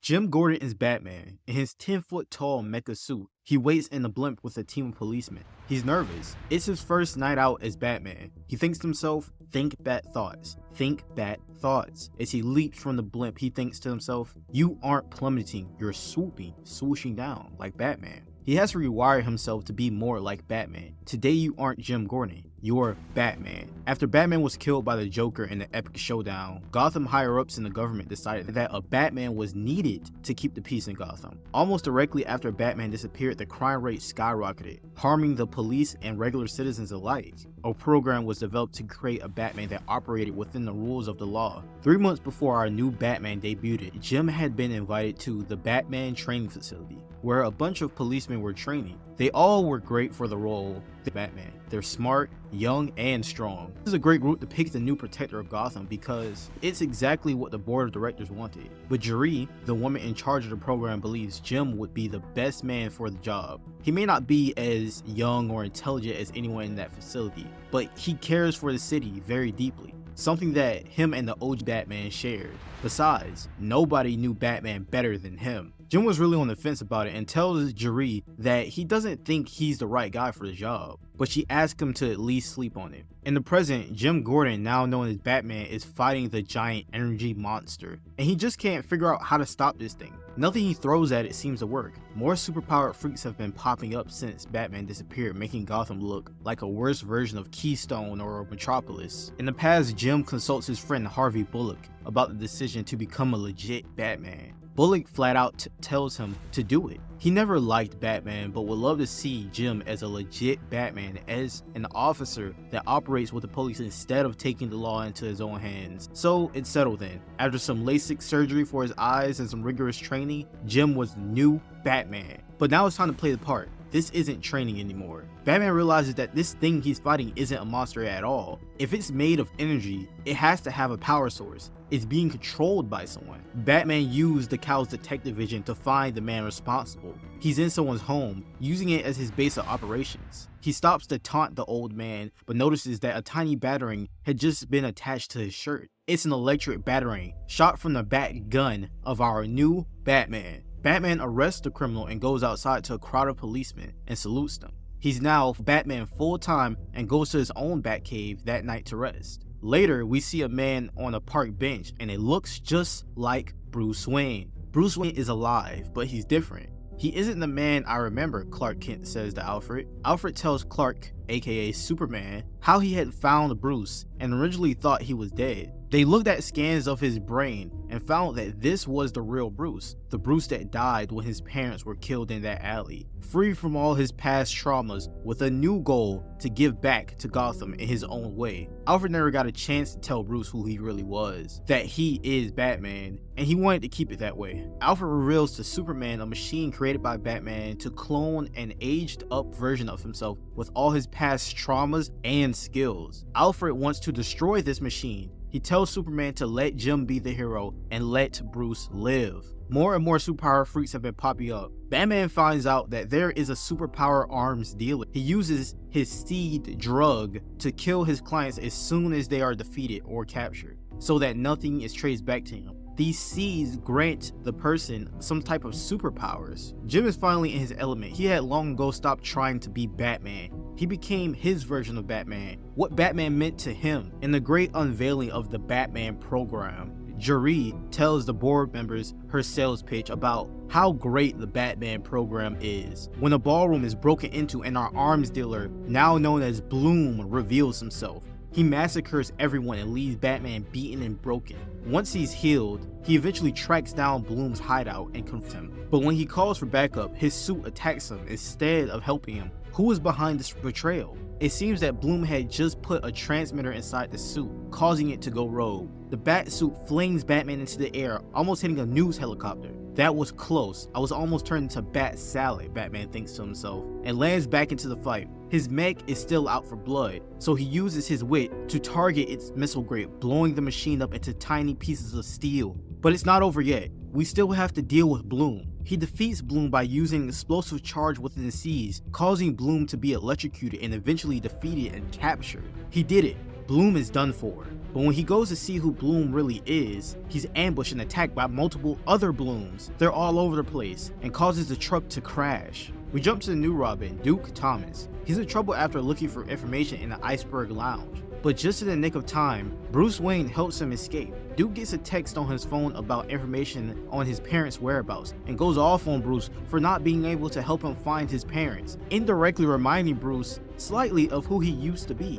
Jim Gordan is Batman. In his 10-foot-tall mecha suit, he waits in a blimp with a team of policemen. He's nervous. It's his first night out as Batman. He thinks to himself, think bat thoughts. Think bat thoughts. As he leaps from the blimp, he thinks to himself, you aren't plummeting, you're swooping, swooshing down like Batman. He has to rewire himself to be more like Batman. Today you aren't Jim Gordan, you're Batman. After Batman was killed by the Joker in the epic showdown, Gotham higher-ups in the government decided that a Batman was needed to keep the peace in Gotham. Almost directly after Batman disappeared, the crime rate skyrocketed, harming the police and regular citizens alike. A program was developed to create a Batman that operated within the rules of the law. 3 months before our new Batman debuted, Jim had been invited to the Batman training facility, where a bunch of policemen were training. They all were great for the role of Batman. They're smart, young, and strong. This is a great group to pick the new protector of Gotham because it's exactly what the board of directors wanted. But Jeree, the woman in charge of the program, believes Jim would be the best man for the job. He may not be as young or intelligent as anyone in that facility, but he cares for the city very deeply. Something that him and the OG Batman shared. Besides, nobody knew Batman better than him. Jim was really on the fence about it and tells Jeree that he doesn't think he's the right guy for the job, but she asks him to at least sleep on it. In the present, Jim Gordan, now known as Batman, is fighting the giant energy monster, and he just can't figure out how to stop this thing. Nothing he throws at it seems to work. More superpowered freaks have been popping up since Batman disappeared, making Gotham look like a worse version of Keystone or Metropolis. In the past, Jim consults his friend Harvey Bullock about the decision to become a legit Batman. Bullock flat out tells him to do it. He never liked Batman, but would love to see Jim as a legit Batman, as an officer that operates with the police instead of taking the law into his own hands. So it's settled then. After some LASIK surgery for his eyes and some rigorous training, Jim was new Batman. But now it's time to play the part. This isn't training anymore. Batman realizes that this thing he's fighting isn't a monster at all. If it's made of energy, it has to have a power source. It's being controlled by someone. Batman used the cow's detective vision to find the man responsible. He's in someone's home, using it as his base of operations. He stops to taunt the old man, but notices that a tiny batarang had just been attached to his shirt. It's an electric batarang, shot from the bat gun of our new Batman. Batman arrests the criminal and goes outside to a crowd of policemen and salutes them. He's now Batman full-time and goes to his own Batcave that night to rest. Later, we see a man on a park bench and it looks just like Bruce Wayne. Bruce Wayne is alive, but he's different. He isn't the man I remember, Clark Kent says to Alfred. Alfred tells Clark, aka Superman, how he had found Bruce and originally thought he was dead. They looked at scans of his brain and found that this was the real Bruce, the Bruce that died when his parents were killed in that alley. Free from all his past traumas, with a new goal to give back to Gotham in his own way. Alfred never got a chance to tell Bruce who he really was, that he is Batman, and he wanted to keep it that way. Alfred reveals to Superman a machine created by Batman to clone an aged up version of himself with all his past traumas and skills. Alfred wants to destroy this machine. He tells Superman to let Jim be the hero and let Bruce live. More and more superpower freaks have been popping up. Batman finds out that there is a superpower arms dealer. He uses his seed drug to kill his clients as soon as they are defeated or captured, so that nothing is traced back to him. These seeds grant the person some type of superpowers. Jim is finally in his element. He had long ago stopped trying to be Batman. He became his version of Batman, what Batman meant to him. In the great unveiling of the Batman program, Jeree tells the board members her sales pitch about how great the Batman program is. When a ballroom is broken into and our arms dealer, now known as Bloom, reveals himself, he massacres everyone and leaves Batman beaten and broken. Once he's healed, he eventually tracks down Bloom's hideout and confronts him. But when he calls for backup, his suit attacks him instead of helping him. Who is behind this betrayal? It seems that Bloom had just put a transmitter inside the suit, causing it to go rogue. The bat suit flings Batman into the air, almost hitting a news helicopter. That was close. I was almost turned into bat salad, Batman thinks to himself, and lands back into the fight. His mech is still out for blood, so he uses his wit to target its missile grate, blowing the machine up into tiny pieces of steel. But it's not over yet. We still have to deal with Bloom. He defeats Bloom by using an explosive charge within the seas, causing Bloom to be electrocuted and eventually defeated and captured. He did it. Bloom is done for. But when he goes to see who Bloom really is, he's ambushed and attacked by multiple other Blooms. They're all over the place and causes the truck to crash. We jump to the new Robin, Duke Thomas. He's in trouble after looking for information in the Iceberg Lounge. But just in the nick of time, Bruce Wayne helps him escape. Duke gets a text on his phone about information on his parents' whereabouts and goes off on Bruce for not being able to help him find his parents, indirectly reminding Bruce slightly of who he used to be.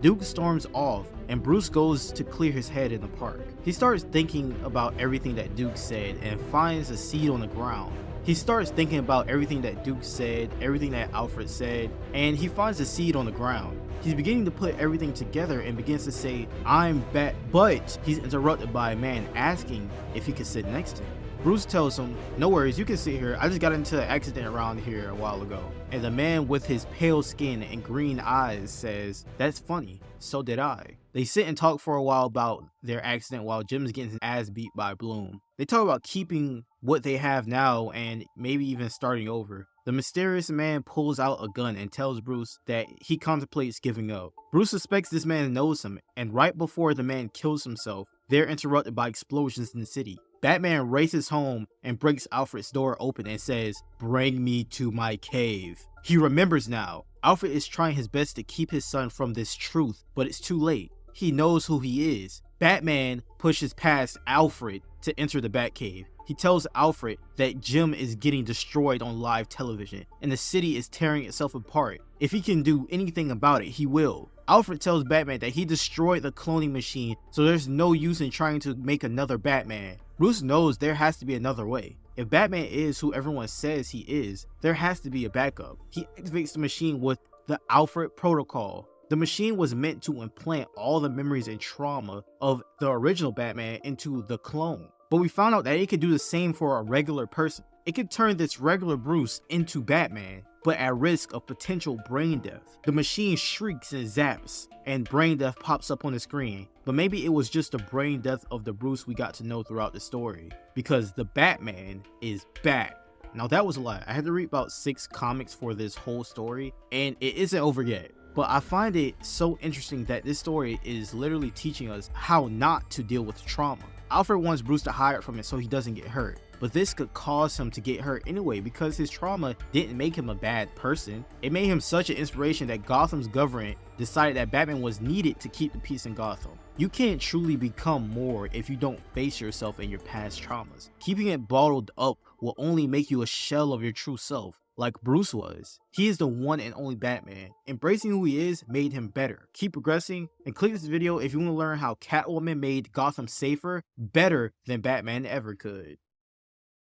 Duke storms off and Bruce goes to clear his head in the park. He starts thinking about everything that Duke said and finds a seed on the ground. He starts thinking about everything that Duke said, everything that Alfred said, and he finds a seed on the ground. He's beginning to put everything together and begins to say, "I'm Bat," but he's interrupted by a man asking if he could sit next to him. Bruce tells him, "No worries, you can sit here. I just got into an accident around here a while ago." And the man with his pale skin and green eyes says, "That's funny, so did I." They sit and talk for a while about their accident while Jim's getting his ass beat by Bloom. They talk about keeping what they have now and maybe even starting over. The mysterious man pulls out a gun and tells Bruce that he contemplates giving up. Bruce suspects this man knows him, and right before the man kills himself, they're interrupted by explosions in the city. Batman races home and breaks Alfred's door open and says, "Bring me to my cave." He remembers now. Alfred is trying his best to keep his son from this truth, but it's too late. He knows who he is. Batman pushes past Alfred to enter the Batcave. He tells Alfred that Jim is getting destroyed on live television and the city is tearing itself apart. If he can do anything about it, he will. Alfred tells Batman that he destroyed the cloning machine, so there's no use in trying to make another Batman. Bruce knows there has to be another way. If Batman is who everyone says he is, there has to be a backup. He activates the machine with the Alfred Protocol. The machine was meant to implant all the memories and trauma of the original Batman into the clone. But we found out that it could do the same for a regular person. It could turn this regular Bruce into Batman, but at risk of potential brain death. The machine shrieks and zaps, and brain death pops up on the screen. But maybe it was just the brain death of the Bruce we got to know throughout the story, because the Batman is back. Now that was a lot. I had to read about 6 comics for this whole story, and it isn't over yet. But I find it so interesting that this story is literally teaching us how not to deal with trauma. Alfred wants Bruce to hide from it so he doesn't get hurt. But this could cause him to get hurt anyway because his trauma didn't make him a bad person. It made him such an inspiration that Gotham's government decided that Batman was needed to keep the peace in Gotham. You can't truly become more if you don't face yourself and your past traumas. Keeping it bottled up will only make you a shell of your true self, like Bruce was. He is the one and only Batman. Embracing who he is made him better. Keep progressing and click this video if you want to learn how Catwoman made Gotham safer, better than Batman ever could.